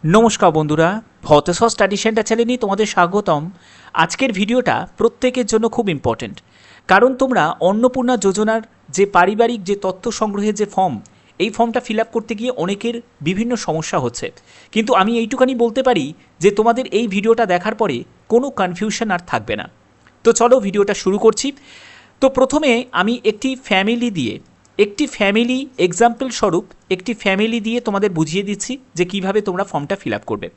নমস্কার বন্ধুরা, ভতেশ্বর study centre চ্যানেলে তোমাদের স্বাগতম। আজকের ভিডিওটা প্রত্যেকের জন্য খুব ইম্পর্টেন্ট, কারণ তোমরা অন্নপূর্ণা যোজনার যে পারিবারিক যে তথ্য সংগ্রহের যে ফর্ম, এই ফর্মটা ফিল আপ করতে গিয়ে অনেকের বিভিন্ন সমস্যা হচ্ছে। কিন্তু আমি এইটুখানি বলতে পারি যে তোমাদের এই ভিডিওটা দেখার পরে কোনো কনফিউশন আর থাকবে না। তো চলো ভিডিওটা শুরু করছি। তো প্রথমে আমি একটি ফ্যামিলি এক্সাম্পল স্বরূপ একটি ফ্যামিলি দিয়ে তোমাদের বুঝিয়ে দিচ্ছি যে কিভাবে তোমরা ফর্মটা ফিল আপ করবে।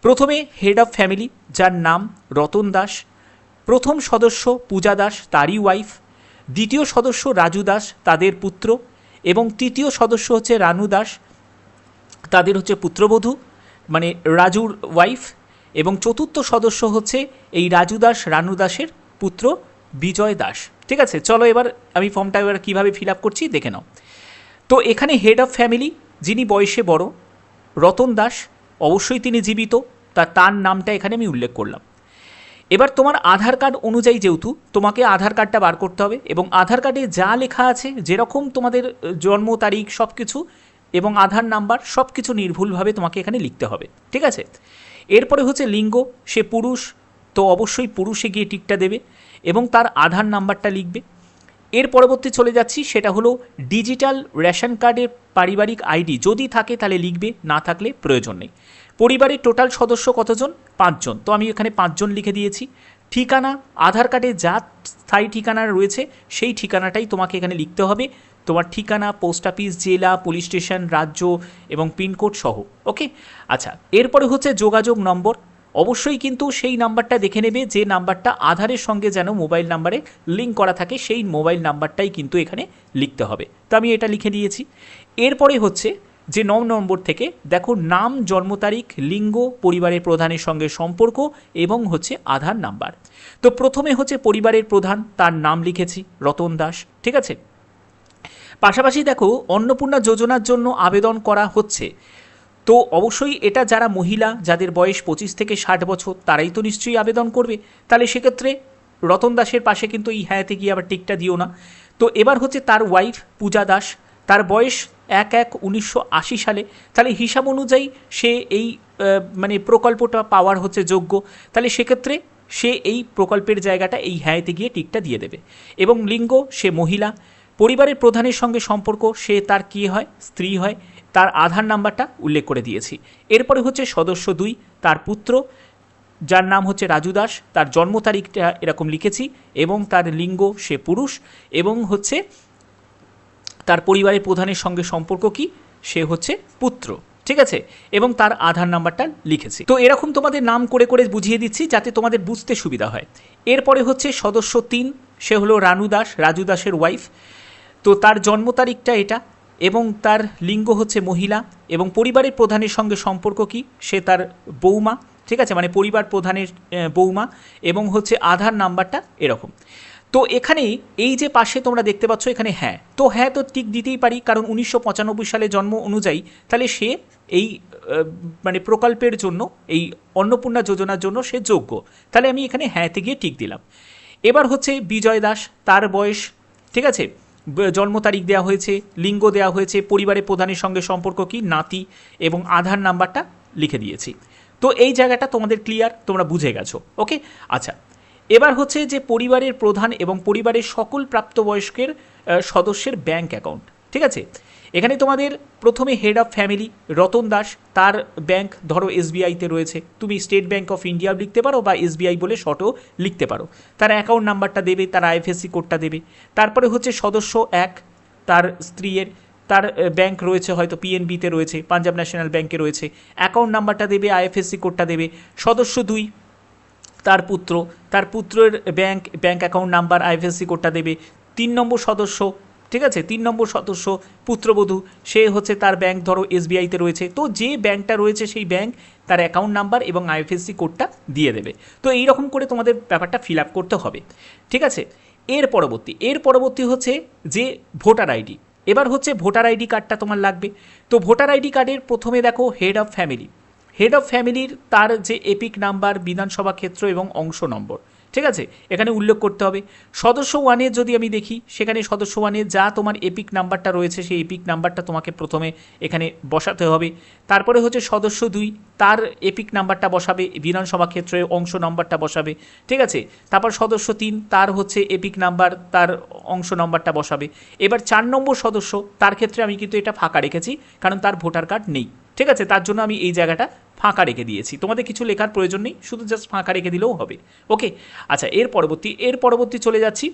প্রথমে হেড অফ ফ্যামিলি, যার নাম রতন দাস। প্রথম সদস্য পূজা দাস, তারই ওয়াইফ। দ্বিতীয় সদস্য রাজু দাস, তাদের পুত্র। এবং তৃতীয় সদস্য হচ্ছে রানু দাস, তাদের হচ্ছে পুত্রবধূ, মানে রাজুর ওয়াইফ। এবং চতুর্থ সদস্য হচ্ছে এই রাজু দাস রানু দাসের পুত্র বিজয় দাস। ঠিক আছে, চলো এবার আমি ফর্মটা এবার কীভাবে ফিল আপ করছি দেখে নাও। তো এখানে হেড অফ ফ্যামিলি, যিনি বয়সে বড়, রতন দাস, অবশ্যই তিনি জীবিত, তার নামটা এখানে আমি উল্লেখ করলাম। এবার তোমার আধার কার্ড অনুযায়ী যেহেতু তোমাকে আধার কার্ডটা বার করতে হবে, এবং আধার কার্ডে যা লেখা আছে, যেরকম তোমাদের জন্ম তারিখ সব কিছু এবং আধার নাম্বার সব কিছু নির্ভুলভাবে তোমাকে এখানে লিখতে হবে। ঠিক আছে, এরপরে হচ্ছে লিঙ্গ, সে পুরুষ, তো অবশ্যই পুরুষে গিয়ে টিকটা দেবে এবং তার আধার নাম্বারটা লিখবে। এর পরবর্তী চলে যাচ্ছি, সেটা হলো ডিজিটাল রেশন কার্ডের পারিবারিক আইডি যদি থাকে তাহলে লিখবে, না থাকলে প্রয়োজন নেই। পরিবারের টোটাল সদস্য কতজন? 5 জন, তো আমি এখানে 5 জন লিখে দিয়েছি। ঠিকানা, আধার কার্ডে যা স্থায়ী ঠিকানা রয়েছে সেই ঠিকানাটাই তোমাকে এখানে লিখতে হবে, তোমার ঠিকানা, পোস্ট অফিস, জেলা, পুলিশ স্টেশন, রাজ্য এবং পিনকোড সহ। ওকে, আচ্ছা, এরপরে হচ্ছে যোগাযোগ নম্বর। অবশ্যই কিন্তু সেই নাম্বারটা দেখে নেবে যে নাম্বারটা আধারের সঙ্গে যেন মোবাইল নাম্বারে লিঙ্ক করা থাকে, সেই মোবাইল নাম্বারটাই কিন্তু এখানে লিখতে হবে। তো আমি এটা লিখে দিয়েছি। এরপরে হচ্ছে যে 9 নম্বর থেকে দেখো, নাম, জন্ম তারিখ, লিঙ্গ, পরিবারের প্রধানের সঙ্গে সম্পর্ক এবং হচ্ছে আধার নাম্বার। তো প্রথমে হচ্ছে পরিবারের প্রধান, তার নাম লিখেছি রতন দাস। ঠিক আছে, পাশাপাশি দেখো অন্নপূর্ণা যোজনার জন্য আবেদন করা হচ্ছে, তো অবশ্যই এটা যারা মহিলা, যাদের বয়স 25 থেকে 60 বছর, তারাই তো নিশ্চয়ই আবেদন করবে। তাহলে সেক্ষেত্রে রতন দাসের পাশে কিন্তু এই হ্যাঁতে গিয়ে আবার টিকটা দিও না। তো এবার হচ্ছে তার ওয়াইফ পূজা দাস, তার বয়স 1/1/1980 সালে, তাহলে হিসাব অনুযায়ী সে এই মানে প্রকল্পটা পাওয়ার হচ্ছে যোগ্য। তাহলে সেক্ষেত্রে সে এই প্রকল্পের জায়গাটা এই হ্যাঁতে গিয়ে টিকটা দিয়ে দেবে। এবং লিঙ্গ, সে মহিলা। পরিবারের প্রধানের সঙ্গে সম্পর্ক, সে তার কী হয়? স্ত্রী হয়। তার আধার নাম্বারটা উল্লেখ করে দিয়েছি। এরপরে হচ্ছে সদস্য 2, তার পুত্র, যার নাম হচ্ছে রাজু দাস, তার জন্ম তারিখটা এরকম লিখেছি এবং তার লিঙ্গ, সে পুরুষ। এবং হচ্ছে তার পরিবারের প্রধানের সঙ্গে সম্পর্ক কি? সে হচ্ছে পুত্র। ঠিক আছে, এবং তার আধার নাম্বারটা লিখেছি। তো এরকম তোমাদের নাম করে করে বুঝিয়ে দিচ্ছি যাতে তোমাদের বুঝতে সুবিধা হয়। এরপরে হচ্ছে সদস্য 3, সে হলো রানু দাস, রাজু দাসের ওয়াইফ। তো তার জন্ম তারিখটা এটা এবং তার লিঙ্গ হচ্ছে মহিলা এবং পরিবারের প্রধানের সঙ্গে সম্পর্ক কি? সে তার বৌমা। ঠিক আছে, মানে পরিবার প্রধানের বৌমা এবং হচ্ছে আধার নাম্বারটা এরকম। তো এখানে এই যে পাশে তোমরা দেখতে পাচ্ছ এখানে হ্যাঁ, তো হ্যাঁ তো টিক দিতেই পারি, কারণ 1995 সালে জন্ম অনুযায়ী তাহলে সে এই মানে প্রকল্পের জন্য, এই অন্নপূর্ণা যোজনার জন্য সে যোগ্য। তাহলে আমি এখানে হ্যাঁতে গিয়ে টিক দিলাম। এবার হচ্ছে বিজয় দাস, তার বয়স, ঠিক আছে, জন্ম তারিখ দেওয়া হয়েছে, লিঙ্গ দেওয়া হয়েছে, পরিবারের প্রধানের সঙ্গে সম্পর্ক কি? নাতি, এবং আধার নাম্বারটা লিখে দিয়েছি। তো এই জায়গাটা তোমাদের ক্লিয়ার, তোমরা বুঝে গেছো। ওকে, আচ্ছা, এবার হচ্ছে যে পরিবারের প্রধান এবং পরিবারের সকল প্রাপ্তবয়স্কের সদস্যের ব্যাংক অ্যাকাউন্ট। ঠিক আছে, এখানে তোমাদের প্রথমে head of family Ratan Das, তার ব্যাংক ধরো এসবিআইতে রয়েছে, তুমি স্টেট ব্যাংক অফ ইন্ডিয়া লিখতে পারো বা এসবিআই বলে শর্টও লিখতে পারো। তার অ্যাকাউন্ট নাম্বারটা দেবে, তার আইএফএসসি কোডটা দেবে। তারপরে হচ্ছে সদস্য 1, তার স্ত্রীর, তার ব্যাংক রয়েছে হয়তো পিএনবিতে রয়েছে, পাঞ্জাব ন্যাশনাল ব্যাংকে রয়েছে, অ্যাকাউন্ট নাম্বারটা দেবে, আইএফএসসি কোডটা দেবে। সদস্য 2, তার পুত্র, তার পুত্রের ব্যাংক অ্যাকাউন্ট নাম্বার, আইএফএসসি কোডটা দেবে। 3 নম্বর সদস্য, ঠিক আছে, 3 নম্বর সদস্য পুত্রবধূ, সে হচ্ছে তার ব্যাংক ধরো এসবিআইতে রয়েছে, তো যে ব্যাংকটা রয়েছে সেই ব্যাংক, তার অ্যাকাউন্ট নাম্বার এবং আইএফএসসি কোডটা দিয়ে দেবে। তো এইরকম করে তোমাদের ব্যাপারটা ফিল আপ করতে হবে। ঠিক আছে, এর পরবর্তী হচ্ছে যে ভোটার আইডি। এবার হচ্ছে ভোটার আইডি কার্ডটা তোমার লাগবে। তো ভোটার আইডি কার্ডের প্রথমে দেখো হেড অফ ফ্যামিলির তার যে এপিক নাম্বার, বিধানসভা ক্ষেত্র এবং অংশ নম্বর, ঠিক আছে, এখানে উল্লেখ করতে হবে। সদস্য 1-এর যদি আমি দেখি, সেখানে সদস্য 1-এর যা তোমার এপিক নাম্বারটা রয়েছে সেই এপিক নাম্বারটা তোমাকে প্রথমে এখানে বসাতে হবে। তারপরে হচ্ছে সদস্য 2, তার এপিক নাম্বারটা বসাবে, বিধানসভা ক্ষেত্রে অংশ নাম্বারটা বসাবে, ঠিক আছে। তারপর সদস্য 3 তার হচ্ছে এপিক নাম্বার, তার অংশ নাম্বারটা বসাবে। এবার 4 নম্বর সদস্য, তার ক্ষেত্রে আমি কিন্তু এটা ফাঁকা রেখেছি, কারণ তার ভোটার কার্ড নেই, ঠিক আছে, তার জন্য আমি এই জায়গাটা ফাঁকা রেখে দিয়েছি। তোমাদের কিছু লেখার প্রয়োজন নেই, শুধু জাস্ট ফাঁকা রেখে দিলেও হবে। ওকে, আচ্ছা, এর পরবর্তী চলে যাচ্ছি,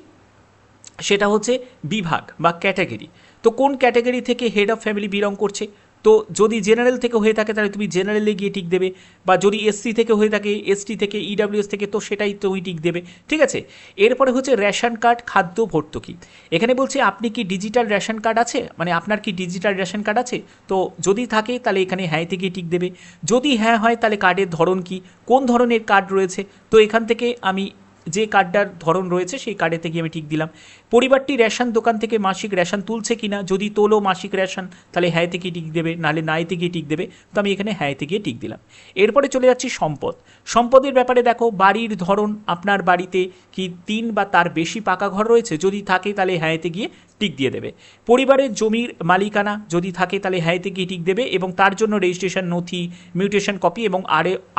সেটা হচ্ছে বিভাগ বা ক্যাটাগরি। তো কোন ক্যাটাগরি থেকে হেড অফ ফ্যামিলি বিলং করছে, তো যদি জেনারেল থেকে হয়ে থাকে তাহলে তুমি জেনারেলে গিয়ে টিক দেবে, বা যদি এসসি থেকে হয়ে থাকে, এসটি থেকে, ইডাব্লিউএস থেকে, তো সেটাই তুমি টিক দেবে, ঠিক আছে। এরপরে হচ্ছে রেশন কার্ড, খাদ্য ভর্তুকি। এখানে বলছে আপনি কি ডিজিটাল রেশন কার্ড আছে, মানে আপনার কি ডিজিটাল রেশন কার্ড আছে, তো যদি থাকে তাহলে এখানে হ্যাঁ থেকে টিক দেবে। যদি হ্যাঁ হয় তাহলে কার্ডের ধরন কি, কোন ধরনের কার্ড রয়েছে, তো এখান থেকে আমি যে কার্ডটার ধরন রয়েছে সেই কার্ডেতে গিয়ে আমি টিক দিলাম। পরিবারটি রেশন দোকান থেকে মাসিক রেশন তুলছে কিনা, যদি তোলো মাসিক রেশন তাহলে হ্যাঁ থেকে টিক দেবে, নাহলে নাইতে গিয়ে টিক দেবে, তো আমি এখানে হ্যাঁ থেকে টিক দিলাম। এরপরে চলে যাচ্ছি সম্পদ। সম্পদের ব্যাপারে দেখো, বাড়ির ধরন, আপনার বাড়িতে কি 3 বা তার বেশি পাকা ঘর রয়েছে, যদি থাকে তাহলে হ্যাঁতে গিয়ে টিক দিয়ে দেবে। পরিবারের জমির মালিকানা যদি থাকে তাহলে হ্যাঁতে গিয়ে টিক দেবে, এবং তার জন্য রেজিস্ট্রেশন নথি, মিউটেশন কপি এবং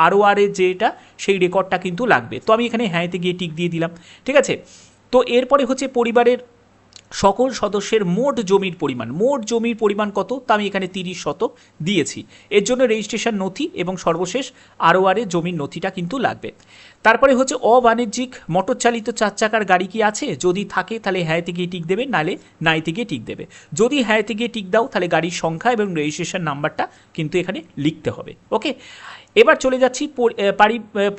আরওআরের যেটা সেই রেকর্ডটা কিন্তু লাগবে, তো আমি এখানে হ্যাঁতে গিয়ে টিক দিয়ে দিলাম, ঠিক আছে। তো এরপরে হচ্ছে পরিবারের সকল সদস্যের মোট জমির পরিমাণ কত, তা আমি এখানে 30 শতক দিয়েছি। এর জন্য রেজিস্ট্রেশন নথি এবং সর্বশেষ আরওআরের জমির নথিটা কিন্তু লাগবে। তারপরে হচ্ছে অবাণিজ্যিক মোটর চালিত 4 চাকার গাড়ি কি আছে, যদি থাকে তাহলে হ্যাঁতে গিয়ে টিক দেবে, নাহলে নাইতে গিয়ে টিক দেবে। যদি হ্যাঁতে গিয়ে টিক দাও তাহলে গাড়ির সংখ্যা এবং রেজিস্ট্রেশন নাম্বারটা কিন্তু এখানে লিখতে হবে। ওকে, এবার চলে যাচ্ছি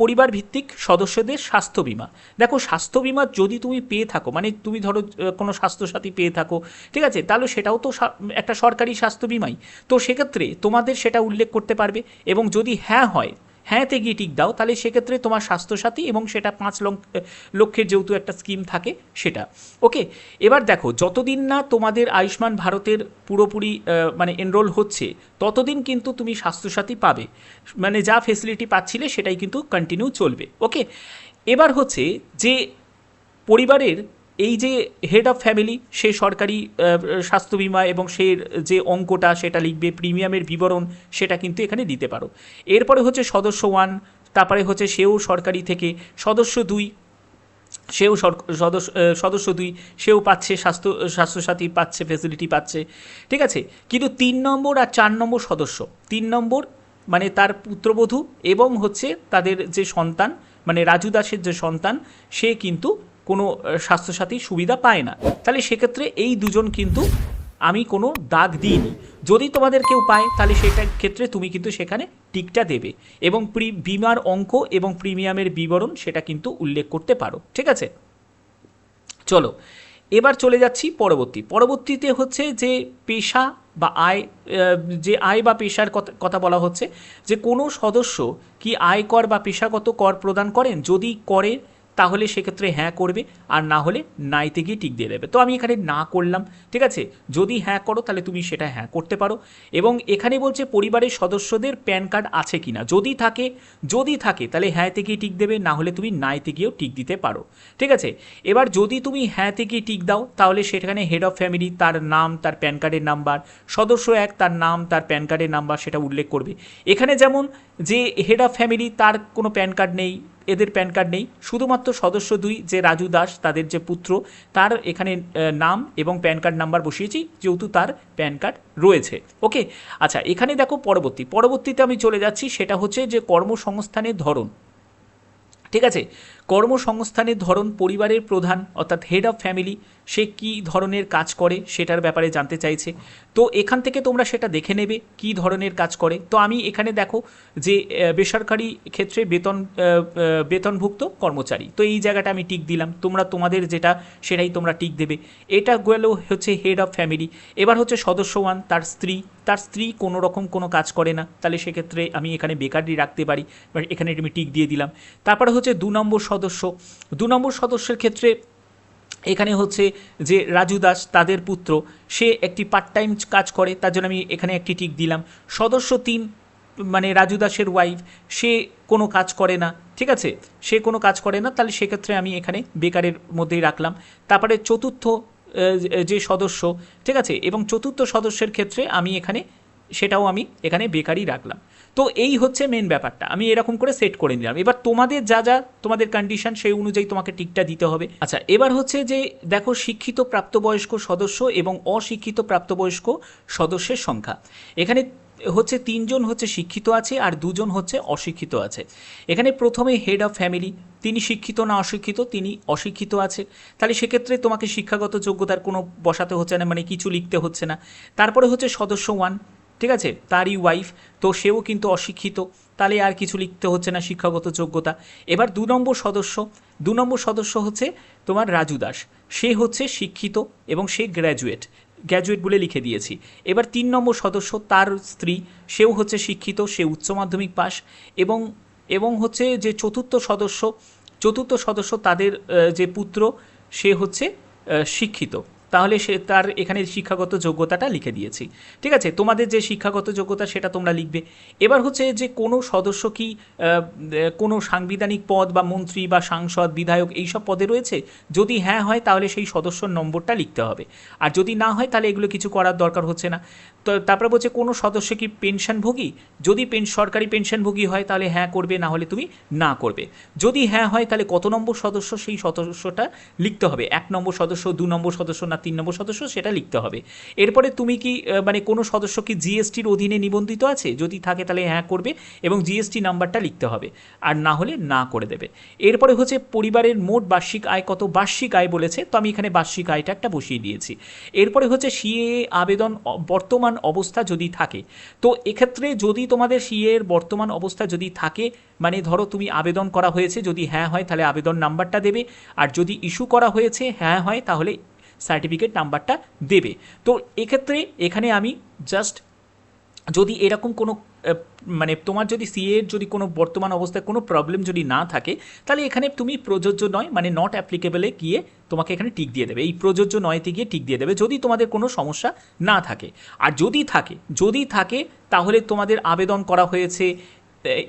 পরিবার ভিত্তিক সদস্যদের স্বাস্থ্য বিমা। দেখো, স্বাস্থ্য বিমা যদি তুমি পেয়ে থাকো, মানে তুমি ধরো কোনো স্বাস্থ্যসাথী পেয়ে থাকো, ঠিক আছে, তাহলে সেটাও তো একটা সরকারি স্বাস্থ্য বিমাই, তো সেক্ষেত্রে তোমাদের সেটা উল্লেখ করতে পারবে। এবং যদি হ্যাঁ হয়, হ্যাঁতে গিয়ে টিক দাও, তাহলে সেক্ষেত্রে তোমার স্বাস্থ্যসাথী এবং সেটা 5 লক্ষের যেহেতু একটা স্কিম থাকে সেটা। ওকে, এবার দেখো, যতদিন না তোমাদের আয়ুষ্মান ভারতের পুরোপুরি মানে এনরোল হচ্ছে, ততদিন কিন্তু তুমি স্বাস্থ্যসাথী পাবে, মানে যা ফেসিলিটি পাচ্ছিলে সেটাই কিন্তু কন্টিনিউ চলবে। ওকে, এবার হচ্ছে যে পরিবারের এই যে হেড অফ ফ্যামিলি, সে সরকারি স্বাস্থ্য বিমা এবং সে যে অঙ্কটা সেটা লিখবে, প্রিমিয়ামের বিবরণ সেটা কিন্তু এখানে দিতে পারো। এরপরে হচ্ছে সদস্য 1, তারপরে হচ্ছে সেও সরকারি থেকে, সদস্য 2 সেও সদস্য 2 সেও পাচ্ছে স্বাস্থ্যসাথী পাচ্ছে, ফেসিলিটি পাচ্ছে, ঠিক আছে। কিন্তু 3 নম্বর আর 4 নম্বর সদস্য, 3 নম্বর মানে তার পুত্রবধূ এবং হচ্ছে তাদের যে সন্তান, মানে রাজু দাসের যে সন্তান, সে কিন্তু কোনো স্বাস্থ্যসাথী সুবিধা পায় না, তাহলে সেক্ষেত্রে এই দুজন কিন্তু আমি কোনো দাগ দিইনি। যদি তোমাদের কেউ পায় তাহলে সেটার ক্ষেত্রে তুমি কিন্তু সেখানে টিকটা দেবে, এবং বিমার অঙ্ক এবং প্রিমিয়ামের বিবরণ সেটা কিন্তু উল্লেখ করতে পারো, ঠিক আছে। চলো, এবার চলে যাচ্ছি পরবর্তীতে হচ্ছে যে পেশা বা আয়, যে আয় বা পেশার কথা বলা হচ্ছে, যে কোনো সদস্য কি আয়কর বা পেশাগত কর প্রদান করেন, যদি করে তাহলে সেক্ষেত্রে হ্যাঁ করবে, আর না হলে নাইতে গিয়ে টিক দিয়ে দেবে। তো আমি এখানে না করলাম, ঠিক আছে। যদি হ্যাঁ করো তাহলে তুমি সেটা হ্যাঁ করতে পারো। এবং এখানে বলছে পরিবারের সদস্যদের প্যান কার্ড আছে কিনা, যদি থাকে তাহলে হ্যাঁতে গিয়ে টিক দেবে, না হলে তুমি নাইতে গিয়েও টিক দিতে পারো, ঠিক আছে। এবার যদি তুমি হ্যাঁতে গিয়ে টিক দাও তাহলে সেখানে হেড অফ ফ্যামিলি, তার নাম, তার প্যান কার্ডের নাম্বার, সদস্য 1 তার নাম, তার প্যান কার্ডের নাম্বার সেটা উল্লেখ করবে। এখানে যেমন যে হেড অফ ফ্যামিলি তার কোনো প্যান কার্ড নেই, এদের প্যান কার্ড নেই, শুধুমাত্র সদস্য 2 যে রাজু দাস তাদের যে পুত্র, তার এখানে নাম এবং প্যান কার্ড নাম্বার বসিয়েছি, যেহেতু তার প্যান কার্ড রয়েছে। ওকে, আচ্ছা, এখানে দেখো পরবর্তীতে আমি চলে যাচ্ছি, সেটা হচ্ছে যে কর্মসংস্থানের ধরন, ঠিক আছে। কর্মসংস্থানের ধরন, পরিবারের প্রধান অর্থাৎ হেড অফ ফ্যামিলি সে কী ধরনের কাজ করে সেটার ব্যাপারে জানতে চাইছে, তো এখান থেকে তোমরা সেটা দেখে নেবে কী ধরনের কাজ করে। তো আমি এখানে দেখো যে বেসরকারি ক্ষেত্রে বেতনভুক্ত কর্মচারী, তো এই জায়গাটা আমি টিক দিলাম, তোমরা তোমাদের যেটা সেটাই তোমরা টিক দেবে। এটা গেল হচ্ছে হেড অফ ফ্যামিলি। এবার হচ্ছে সদস্য 1, তার স্ত্রী কোনো রকম কোনো কাজ করে না, তাহলে সেক্ষেত্রে আমি এখানে বেকারই রাখতে পারি, বাট এখানে আমি টিক দিয়ে দিলাম। তারপরে হচ্ছে 2 নম্বর সদস্যের ক্ষেত্রে এখানে হচ্ছে যে রাজু দাস তাদের পুত্র, সে একটি পার্ট টাইম কাজ করে, তার জন্য আমি এখানে একটি টিক দিলাম। সদস্য 3 মানে রাজু দাসের ওয়াইফ, সে কোনো কাজ করে না, ঠিক আছে, সে কোনো কাজ করে না, তাহলে সেক্ষেত্রে আমি এখানে বেকারের মধ্যেই রাখলাম। তারপরে চতুর্থ যে সদস্য, ঠিক আছে, এবং চতুর্থ সদস্যের ক্ষেত্রে আমি এখানে সেটাও আমি এখানে বেকারই রাখলাম। তো এই হচ্ছে মেন ব্যাপারটা, আমি এরকম করে সেট করে নিলাম। এবার তোমাদের যা যা তোমাদের কন্ডিশন সেই অনুযায়ী তোমাকে টিকটা দিতে হবে। আচ্ছা, এবার হচ্ছে যে দেখো শিক্ষিত প্রাপ্তবয়স্ক সদস্য এবং অশিক্ষিত প্রাপ্তবয়স্ক সদস্যের সংখ্যা। এখানে হচ্ছে 3 জন হচ্ছে শিক্ষিত আছে আর 2 জন হচ্ছে অশিক্ষিত আছে। এখানে প্রথমে হেড অফ ফ্যামিলি, তিনি শিক্ষিত না অশিক্ষিত, তিনি অশিক্ষিত আছে। তাহলে সেক্ষেত্রে তোমাকে শিক্ষাগত যোগ্যতার কোনো বসাতে হচ্ছে না, মানে কিছু লিখতে হচ্ছে না। তারপরে হচ্ছে সদস্য 1, ঠিক আছে, তারই ওয়াইফ, তো সেও কিন্তু অশিক্ষিত, তাহলে আর কিছু লিখতে হচ্ছে না শিক্ষাগত যোগ্যতা। এবার 2 নম্বর সদস্য হচ্ছে তোমার রাজু দাস, সে হচ্ছে শিক্ষিত এবং সে গ্র্যাজুয়েট বলে লিখে দিয়েছি। এবার 3 নম্বর সদস্য, তার স্ত্রী, সেও হচ্ছে শিক্ষিত, সে উচ্চ মাধ্যমিক পাস। এবং এবং হচ্ছে যে চতুর্থ সদস্য তাদের যে পুত্র, সে হচ্ছে শিক্ষিত, তাহলে সে তার এখানে শিক্ষাগত যোগ্যতাটা লিখে দিয়েছি। ঠিক আছে, তোমাদের যে শিক্ষাগত যোগ্যতা সেটা তোমরা লিখবে। এবার হচ্ছে যে কোনো সদস্য কি কোনো সাংবিধানিক পদ বা মন্ত্রী বা সাংসদ, বিধায়ক এইসব পদে রয়েছে, যদি হ্যাঁ হয় তাহলে সেই সদস্যর নম্বরটা লিখতে হবে, আর যদি না হয় তাহলে এগুলো কিছু করার দরকার হচ্ছে না। তো তারপরে বলছে কোনো সদস্য কি পেনশনভোগী, যদি সরকারি পেনশনভোগী হয় তাহলে হ্যাঁ করবে, না হলে তুমি না করবে। যদি হ্যাঁ হয় তাহলে কত নম্বর সদস্য সেই সদস্যটা লিখতে হবে, 1 নম্বর সদস্য, 2 নম্বর সদস্য না 3 নম্বর সদস্য, সেটা লিখতে হবে। এরপরে তুমি কি মানে কোনো সদস্য কি জিএসটির অধীনে নিবন্ধিত আছে, যদি থাকে তাহলে হ্যাঁ করবে এবং জিএসটি নাম্বারটা লিখতে হবে, আর না হলে না করে দেবে। এরপরে হচ্ছে পরিবারের মোট বার্ষিক আয় কত, বার্ষিক আয় বলেছে, তো আমি এখানে বার্ষিক আয়টা একটা বসিয়ে দিয়েছি। এরপরে হচ্ছে সিএএ আবেদন বর্তমান অবস্থা যদি থাকে, তো এক্ষেত্রে যদি তোমাদের সিএর বর্তমান অবস্থা যদি থাকে, মানে ধরো তুমি আবেদন করা হয়েছে, যদি হ্যাঁ হয় তাহলে আবেদন নাম্বারটা দেবে, আর যদি ইস্যু করা হয়েছে হ্যাঁ হয় তাহলে সার্টিফিকেট নাম্বারটা দেবে। তো এক্ষেত্রে এখানে আমি জাস্ট যদি এরকম কোনো মানে তোমার যদি সিএর যদি কোনো বর্তমান অবস্থায় কোনো প্রবলেম যদি না থাকে, তাহলে এখানে তুমি প্রযোজ্য নয় মানে নট অ্যাপ্লিকেবলে গিয়ে তোমাকে এখানে টিক দিয়ে দেবে, এই প্রযোজ্য নয়তে গিয়ে টিক দিয়ে দেবে যদি তোমাদের কোনো সমস্যা না থাকে। আর যদি থাকে তাহলে তোমাদের আবেদন করা হয়েছে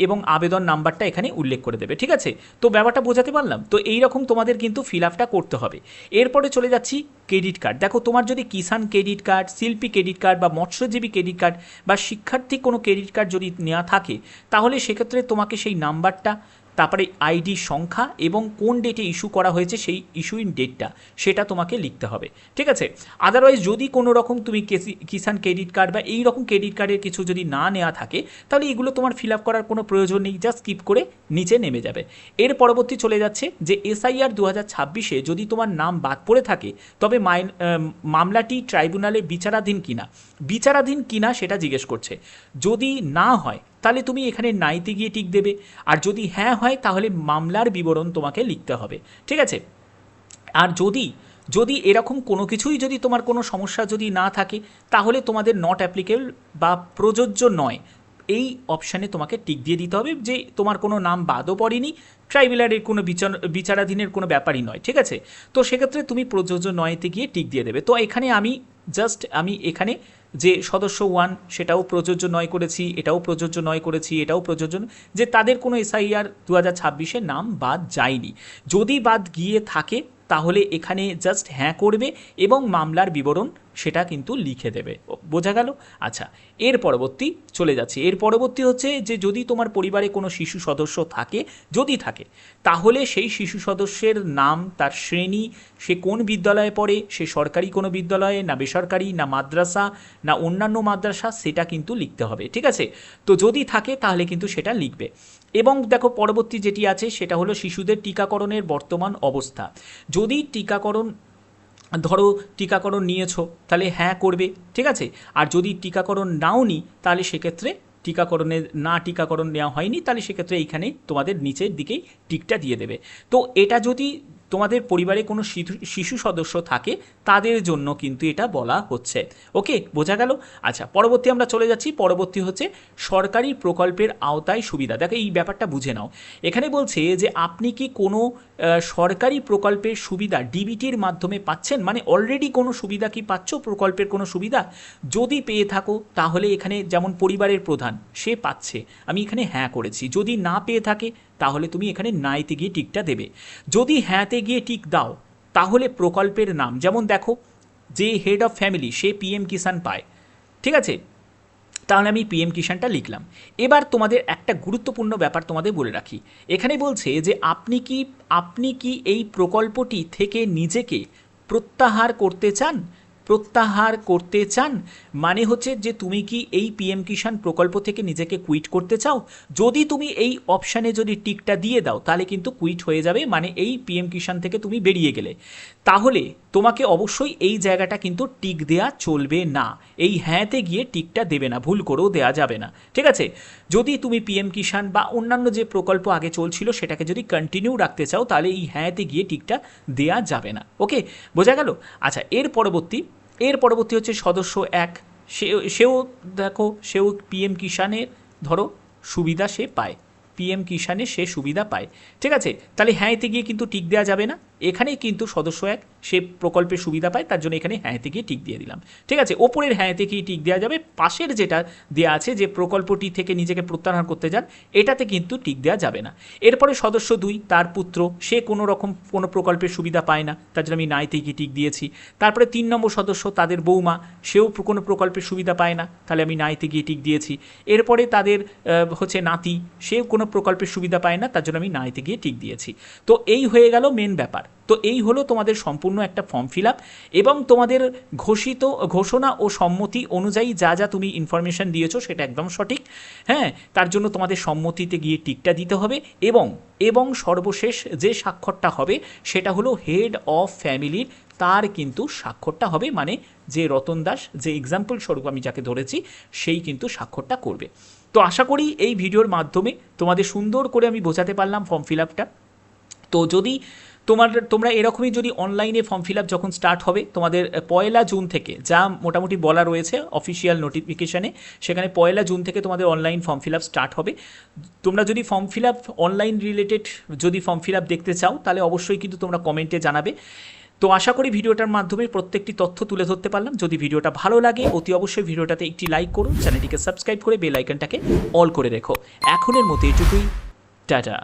এবং আবেদন নাম্বারটা এখানে উল্লেখ করে দেবে। ঠিক আছে, তো ব্যাপারটা বোঝাতে পারলাম? তো এই রকম তোমাদের কিন্তু ফিল আপটা করতে হবে। এরপরে চলে যাচ্ছি ক্রেডিট কার্ড। দেখো তোমার যদি কিষাণ ক্রেডিট কার্ড, শিল্পী ক্রেডিট কার্ড বা মৎস্যজীবী ক্রেডিট কার্ড বা শিক্ষার্থী কোনো ক্রেডিট কার্ড যদি নেওয়া থাকে, তাহলে সেক্ষেত্রে তোমাকে সেই নাম্বারটা, তারপরে আইডি সংখ্যা এবং কোন ডেটে ইস্যু করা হয়েছে সেই ইস্যুইং ডেটটা, সেটা তোমাকে লিখতে হবে। ঠিক আছে, আদারওয়াইজ যদি কোনো রকম তুমি কিষাণ ক্রেডিট কার্ড বা এই রকম ক্রেডিট কার্ডের কিছু যদি না নেওয়া থাকে, তাহলে এগুলো তোমার ফিল আপ করার কোনো প্রয়োজন নেই, জাস্ট স্কিপ করে নিচে নেমে যাবে। এর পরবর্তী চলে যাচ্ছে যে এসআইআর 2026-এ যদি তোমার নাম বাদ পড়ে থাকে, তবে মামলাটি ট্রাইব্যুনালে বিচারাধীন কিনা সেটা জিজ্ঞেস করছে। যদি না হয় তাহলে তুমি এখানে নাইতে গিয়ে টিক দেবে, আর যদি হ্যাঁ হয় তাহলে মামলার বিবরণ তোমাকে লিখতে হবে। ঠিক আছে, আর যদি এরকম কোনো কিছুই যদি তোমার কোনো সমস্যা যদি না থাকে, তাহলে তোমাদের নট অ্যাপ্লিকেবল বা প্রযোজ্য নয় এই অপশানে তোমাকে টিক দিয়ে দিতে হবে, যে তোমার কোনো নাম বাদও পড়েনি, ট্রাইব্যুনালের কোনো বিচারাধীনের কোনো ব্যাপারই নয়। ঠিক আছে, তো সেক্ষেত্রে তুমি প্রযোজ্য নয়তে গিয়ে টিক দিয়ে দেবে। তো এখানে আমি এখানে যে সদস্য 1 সেটাও প্রযোজ্য নয় করেছি, এটাও প্রযোজ্য নয় করেছি, এটাও প্রযোজ্য, যে তাদের কোনো এসআইআর 2026-এ নাম বাদ যায়নি। যদি বাদ গিয়ে থাকে তাহলে এখানে জাস্ট হ্যাঁ করবে এবং মামলার বিবরণ সেটা কিন্তু লিখে দেবে। বোঝা গেল? আচ্ছা, এর পরবর্তী চলে যাচ্ছে। এর পরবর্তী হচ্ছে যে যদি তোমার পরিবারে কোনো শিশু সদস্য থাকে, যদি থাকে, তাহলে সেই শিশু সদস্যের নাম, তার শ্রেণী, সে কোন বিদ্যালয়ে পড়ে, সে সরকারি কোনো বিদ্যালয়ে না বেসরকারি না মাদ্রাসা না অন্যান্য মাদ্রাসা, সেটা কিন্তু লিখতে হবে। ঠিক আছে, তো যদি থাকে তাহলে কিন্তু সেটা লিখবে। এবং দেখো পরবর্তী যেটি আছে সেটা হলো শিশুদের টিকাকরণের বর্তমান অবস্থা। যদি টিকাকরণ নিয়েছো তাহলে হ্যাঁ করবে। ঠিক আছে, আর যদি টিকাকরণ নাও নি তাহলে সেক্ষেত্রে টিকাকরণ নেওয়া হয়নি, তাহলে সেক্ষেত্রে এইখানে তোমাদের নিচের দিকেই টিকটা দিয়ে দেবে। তো এটা যদি তোমাদের পরিবারে কোনো শিশু সদস্য থাকে তাদের জন্য কিন্তু এটা বলা হচ্ছে। ওকে, বোঝা গেল? আচ্ছা, পরবর্তী আমরা চলে যাচ্ছি। পরবর্তী হচ্ছে সরকারি প্রকল্পের আওতায় সুবিধা। দেখো এই ব্যাপারটা বুঝে নাও। এখানে বলছে যে আপনি কি কোনো সরকারি প্রকল্পের সুবিধা ডিবিটির মাধ্যমে পাচ্ছেন, মানে অলরেডি কোনো সুবিধা কি পাচ্ছ, প্রকল্পের কোনো সুবিধা যদি পেয়ে থাকো তাহলে এখানে যেমন পরিবারের প্রধান সে পাচ্ছে, আমি এখানে হ্যাঁ করেছি। যদি না পেয়ে থাকে তাহলে তুমি এখানে নাইতে গিয়ে টিকটা দেবে। যদি হ্যাঁতে গিয়ে টিক দাও তাহলে প্রকল্পের নাম, যেমন দেখো যে হেড অফ ফ্যামিলি সে পিএম কিষাণ পায়। ঠিক আছে, তাহলে আমি পিএম কিষাণটা লিখলাম। এবার তোমাদের একটা গুরুত্বপূর্ণ ব্যাপার তোমাদের বলে রাখি, এখানে বলছে যে আপনি কি এই প্রকল্পটি থেকে নিজেকে প্রত্যাহার করতে চান? প্রত্যাহার করতে চান মানে হচ্ছে যে তুমি কি এই পিএম কিষাণ প্রকল্প থেকে নিজেকে কুইট করতে চাও? যদি তুমি এই অপশানে যদি টিকটা দিয়ে দাও তাহলে কিন্তু কুইট হয়ে যাবে, মানে এই পিএম কিষাণ থেকে তুমি বেরিয়ে গেলে। তাহলে তোমাকে অবশ্যই এই জায়গাটা কিন্তু টিক দেয়া চলবে না, এই হ্যাঁতে গিয়ে টিকটা দেবে না, ভুল করেও দেওয়া যাবে না, ঠিক আছে? যদি তুমি পিএম কিষাণ বা অন্যান্য যে প্রকল্প আগে চলছিল সেটাকে যদি কন্টিনিউ রাখতে চাও তাহলে এই হ্যাঁতে গিয়ে টিকটা দেয়া যাবে না। ওকে, বোঝা গেল? আচ্ছা, এর পরবর্তী হচ্ছে সদস্য 1, সেও দেখো, সেও পিএম কিষাণের ধরো সুবিধা সে পায়, পিএম কিষাণে সে সুবিধা পায়, ঠিক আছে? তাহলে হ্যাঁতে গিয়ে কিন্তু টিক দেওয়া যাবে না, এখানেই কিন্তু সদস্য 1 সে প্রকল্পের সুবিধা পায়, তার জন্য এখানে হ্যাঁতে গিয়ে টিক দিয়ে দিলাম, ঠিক আছে? ওপরের হ্যাঁতে গিয়ে টিক দেওয়া যাবে, পাশের যেটা দেওয়া আছে যে প্রকল্পটি থেকে নিজেকে প্রত্যাহার করতে যান এটাতে কিন্তু টিক দেওয়া যাবে না। এরপরে সদস্য 2, তার পুত্র, সে কোনো প্রকল্পের সুবিধা পায় না, তার জন্য আমি নাইতে গিয়ে টিক দিয়েছি। তারপরে 3 নম্বর সদস্য, তাদের বৌমা, সেও কোনো প্রকল্পের সুবিধা পায় না, তাহলে আমি নাইতে গিয়ে টিক দিয়েছি। এরপরে তাদের হচ্ছে নাতি, সেও কোনো প্রকল্পের সুবিধা পায় না, তার জন্য আমি নাইতে গিয়ে টিক দিয়েছি। তো এই হয়ে গেল মেন ব্যাপার। তো এই হলো তোমাদের সম্পূর্ণ একটা ফর্ম ফিল আপ, এবং তোমাদের ঘোষণা ও সম্মতি অনুযায়ী যা যা তুমি ইনফরমেশন দিয়েছো সেটা একদম সঠিক। হ্যাঁ, তার জন্য তোমাদের সম্মতিতে গিয়ে টিকটা দিতে হবে, এবং সর্বশেষ যে স্বাক্ষরটা হবে সেটা হলো হেড অফ ফ্যামিলির, তার কিন্তু স্বাক্ষরটা হবে, মানে যে রতন দাস, যে এক্সাম্পল স্বরূপ আমি যাকে ধরেছি সেই কিন্তু স্বাক্ষরটা করবে। তো আশা করি এই ভিডিওর মাধ্যমে তোমাদের সুন্দর করে আমি বোঝাতে পারলাম ফর্ম ফিল আপটা। তো যদি তোমরা এরকমই যদি অনলাইনে ফর্ম ফিল আপ যখন স্টার্ট হবে তোমাদের 1 জুন থেকে, যা মোটামুটি বলা রয়েছে অফিসিয়াল নোটিফিকেশানে, সেখানে 1 জুন থেকে তোমাদের online form fill up start হবে। তোমরা যদি form fill up online related যদি ফর্ম ফিল আপ দেখতে চাও তাহলে অবশ্যই কিন্তু তোমরা কমেন্টে জানাবে। তো আশা করি ভিডিওটার মাধ্যমে প্রত্যেকটি তথ্য তুলে ধরতে পারলাম। যদি ভিডিওটা ভালো লাগে অতি অবশ্যই ভিডিওটাতে একটি লাইক করুন, চ্যানেলটিকে সাবস্ক্রাইব করে বেল আইকনটাকে অল করে রেখো। এখনের মতো এটুকুই, টাটা।